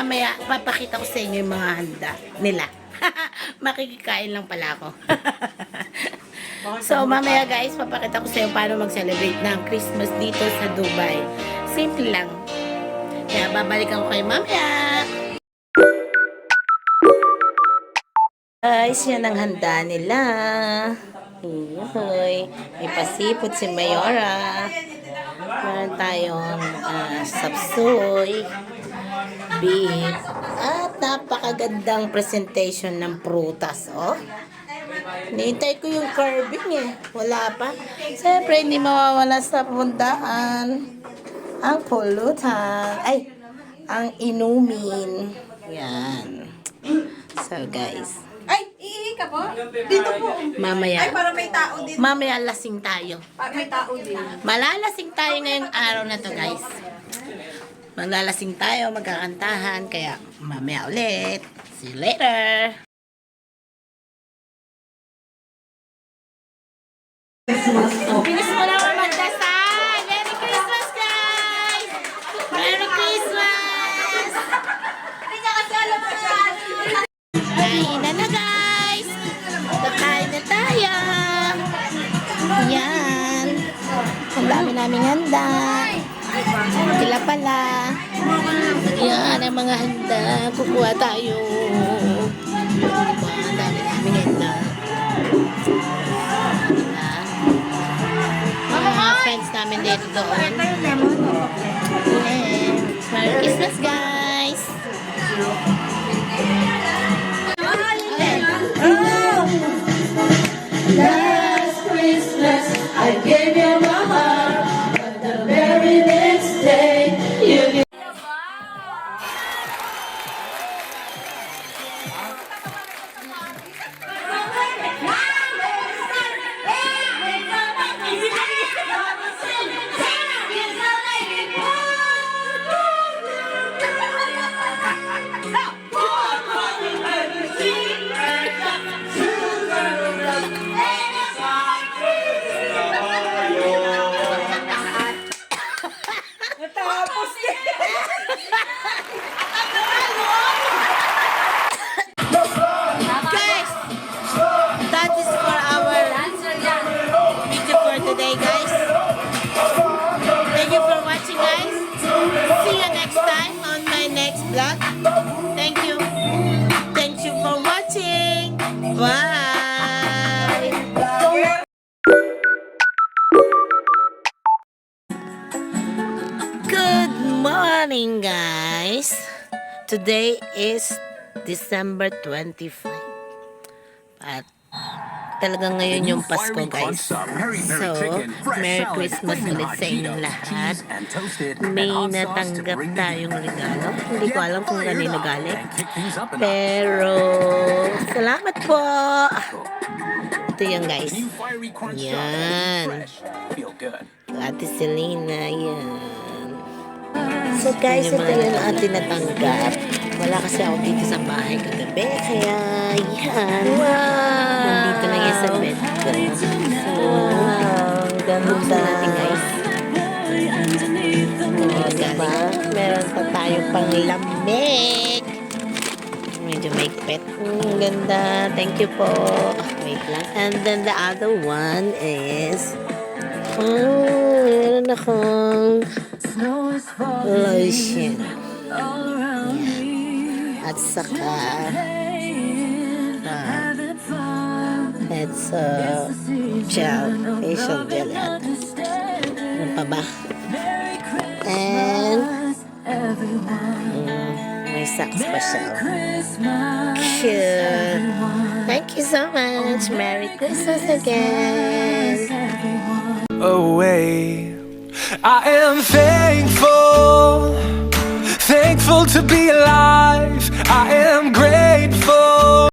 mamaya papakita ko sa inyo yung mga handa nila. Makikikain lang pala ako. So mamaya guys, papakita ko sa inyo paano mag-celebrate ng Christmas dito sa Dubai. Simple lang. Kaya babalikan ko kayo mamaya. Guys, yan ang handa nila. Uy, may pasipot si Mayora. Meron tayong sapsoy, beef, at napakagandang presentation ng prutas, oh. Nihintay ko yung carving eh. Wala pa. Siyempre, hindi mawawala sa puntaan ang pulutan. Ay, ang inumin. Yan. So, guys. Ay, iihi ka po? Dito po. Mamaya. Ay, para may tao dito. Mamaya lasing tayo. Para may tao dito. Malalasing tayo ngayong araw na to, guys. Maglalasing tayo, magkakantahan. Kaya, mamaya ulit. See you later. Bilis mo na magdasal! Merry Christmas, guys! Merry Christmas! Hindi niya kasi alam mo na. Kain na guys! Kakain na tayo! Yan! Ang dami naming handa. Sila pala. Yan ang mga handa. Kukuha tayo. Ang dami naming handa. Mga friends namin dito doon. Yes. Merry Christmas, guys! Last Christmas, I gave you my heart, but the very next day, you gave Guys, that is for our video for today, guys. Thank you for watching, guys. See you next time on my next vlog. Thank you. Thank you for watching. Bye. Good morning, guys. Today is December 25. At talagang ngayon yung Pasko, guys. So, Merry Christmas ulit sa inyong lahat. May natanggap tayong regalo. Hindi ko alam kung kanino galing. Pero, salamat po! Ito yan, guys. Yan. Ate Selena, yan. So, guys, ito yung ating natanggap. Wala kasi ako dito sa bahay kagabi. Kaya, yan. Wow! Nandito na yan sa bed ko. So, ang ganda natin, guys. Diba? Meron pa tayo pang lamig. Medyo maigpit. Ang ganda. Thank you po. Wait lang. And then the other one is... meron akong lotion. At saka it's gel, facial gel yata. Ano pa ba? And may socks pa siya. Cute. Thank you so much. Merry Christmas again. Away. I am thankful to be alive.